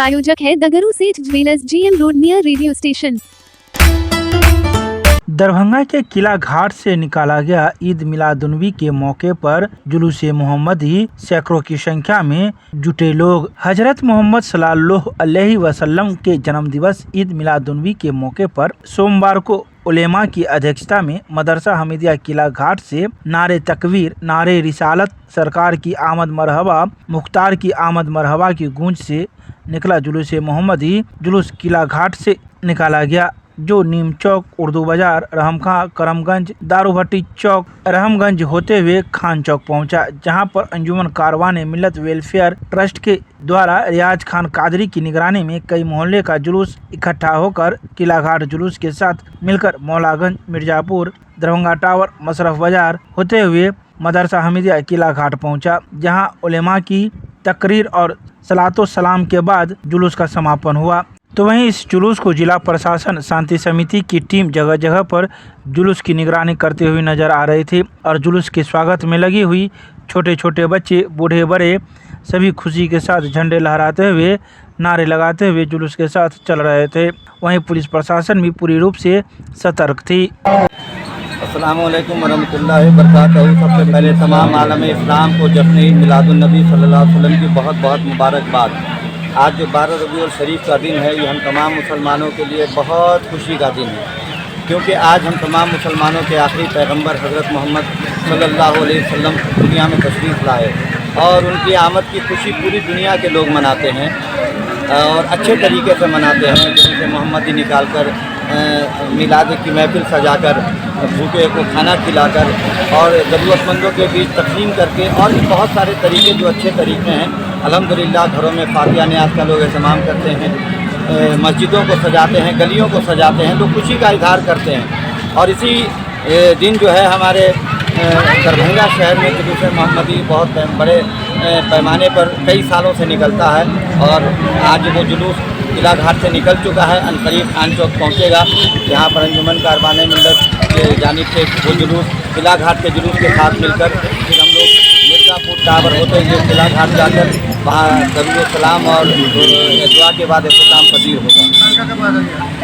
प्रायोजक है दगरू सेठ jewellers, GM road, near radio station. Darbhanga के किला घाट से निकाला गया ईद मिलादुन्नबी के मौके पर जुलूस मोहम्मदी सैकड़ों की संख्या में जुटे लोग हजरत मोहम्मद सल्लल्लाहु अलैहि वसल्लम के जन्म दिवस ईद मिलादुन्नबी के मौके पर सोमवार को उलेमा की अध्यक्षता में मदरसा हमीदिया किला घाट से नारे तकबीर, नारे रिसालत, सरकार की आमद मरहबा, मुख्तार की आमद मरहबा की गूंज से निकला जुलूस मोहम्मदी। जुलूस किला घाट से निकाला गया जो नीम चौक, उर्दू बाजार, रहमखां, करमगंज, दारूभट्टी चौक, रहमगंज होते हुए खान चौक पहुंचा, जहां पर अंजुमन कारवाने मिल्लत वेलफेयर ट्रस्ट के द्वारा रियाज खान कादरी की निगरानी में कई मोहल्ले का जुलूस इकट्ठा होकर किला घाट जुलूस के साथ मिलकर मौलागंज, मिर्जापुर, दरभंगा टावर, मशरफ बाजार होते हुए मदरसा हमीदिया किला घाट पहुंचा, जहां उलेमा की तकरीर और सलातो सलाम के बाद जुलूस का समापन हुआ। तो वहीं इस जुलूस को जिला प्रशासन, शांति समिति की टीम जगह जगह पर जुलूस की निगरानी करते हुए नजर आ रही थी और जुलूस के स्वागत में लगी हुई छोटे छोटे बच्चे, बूढ़े बड़े सभी खुशी के साथ झंडे लहराते हुए, नारे लगाते हुए जुलूस के साथ चल रहे थे। वहीं पुलिस प्रशासन भी पूरी रूप से सतर्क थी। अस्सलाम वालेकुम वरहमतुल्लाहि वबरकातुहू। सबसे पहले तमाम आलम इस्लाम को जश्न ईद मिलादुन्नबी सल्लल्लाहु अलैहि वसल्लम की बहुत बहुत मुबारकबाद। आज जो 12 रबीउल शरीफ का दिन है, ये हम तमाम मुसलमानों के लिए बहुत खुशी का दिन है, क्योंकि आज हम तमाम मुसलमानों के आखिरी पैगंबर हज़रत मोहम्मद सल्लल्लाहु अलैहि वसल्लम दुनिया में तशरीफ़ लाए और उनकी आमद की खुशी पूरी दुनिया के लोग मनाते हैं और अच्छे तरीके से मनाते हैं। जैसे मोहम्मदी निकाल कर, मिलाद की महफिल सजाकर, भूखे को खाना खिलाकर और ज़रूरतमंदों के बीच तकसीम करके, और भी बहुत सारे तरीके जो अच्छे तरीके हैं। अल्हम्दुलिल्लाह घरों में फातिहा न्याज़ का लोग एहतमाम करते हैं, मस्जिदों को सजाते हैं, गलियों को सजाते हैं, तो खुशी का इजहार करते हैं। और इसी दिन जो है हमारे दरभंगा शहर में जुलूस मोहम्मदी बहुत बड़े पैमाने पर कई सालों से निकलता है और आज वो जुलूस किला घाट से निकल चुका है। अनकरीब खान चौक पहुँचेगा, जहाँ पर अंजुमन कारवाने मिल्लत के जानिब से वो जुलूस किला घाट के जुलूस के साथ मिलकर फिर हम लोग मिर्ज़ापुर टावर होते हुए किला घाट जाकर वहाँ दरूद सलाम और दुआ के बाद इख्तिताम पजीर होगा।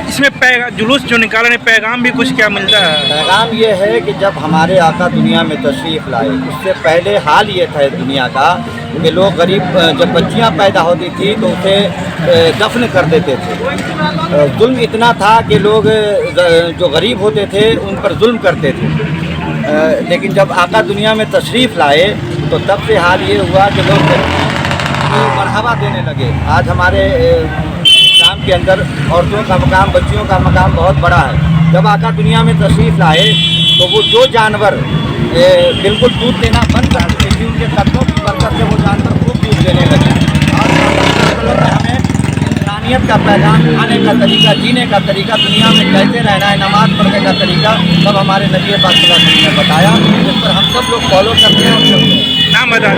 इसमें जुलूस जो निकालने पैगाम भी कुछ क्या मिलता है? पैगाम ये है कि जब हमारे आका दुनिया में तशरीफ़ लाए, उससे पहले हाल ये था दुनिया का कि लोग गरीब, जब बच्चियां पैदा होती थी तो उसे दफन कर देते थे। जुल्म इतना था कि लोग जो गरीब होते थे उन पर जुल्म करते थे। लेकिन जब आका दुनिया में तशरीफ़ लाए तो तब से हाल ये हुआ कि लोग बढ़ावा देने लगे। आज हमारे इस्लाम के अंदर औरतों का मकाम, बच्चियों का मकाम बहुत बड़ा है। जब आका दुनिया में तशरीफ़ लाए तो वो जो जानवर बिल्कुल दूध देना बंद कर देते थे, उनके कदमों की बरकत से वो जानवर खूब दूध देने लगे। और हमें इंसानियत का पैगाम, खाने का तरीका, जीने का तरीका, दुनिया में कैसे रहना है, नमाज़ पढ़ने का तरीका सब हमारे नबी पाक सल्लल्लाहु अलैहि वसल्लम ने बताया, जिस पर हम सब लोग फॉलो करते हैं और चलते हैं। नाम बता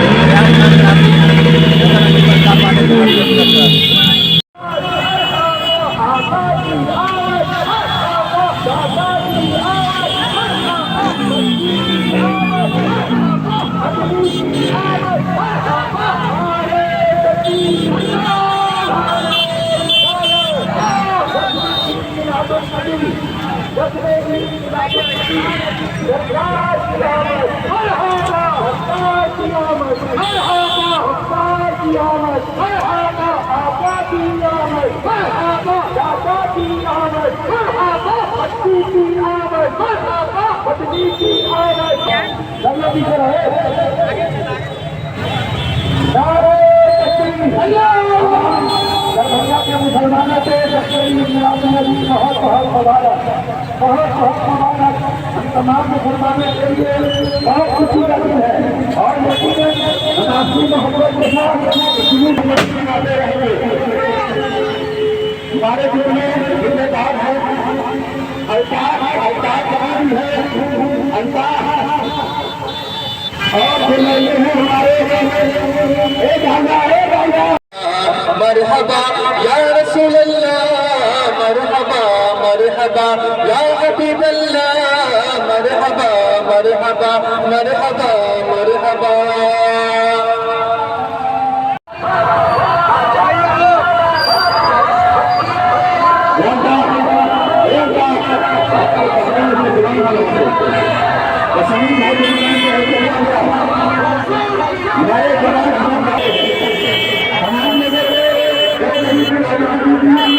दरभंगा के मुसलमानों से बहुत बहुत मुबारक, बहुत बहुत मुबारक। हम तमाम मुसलमानों के लिए बहुत खुशी का दिन है और आपकी मोहब्बत के साथ आते रहेंगे। हमारे दिल में जिम्मेदार है अल्ताफ जवानी है, अल्ताफ और ये है हमारे एक मरहबा या रसूल अल्लाह, मरहबा मरहबा या हबीब अल्लाह, मरहबा मरहबा मरहबा मरहबा। मुसलमान होते और सभी भाई हमारे जवान हमारे नगर में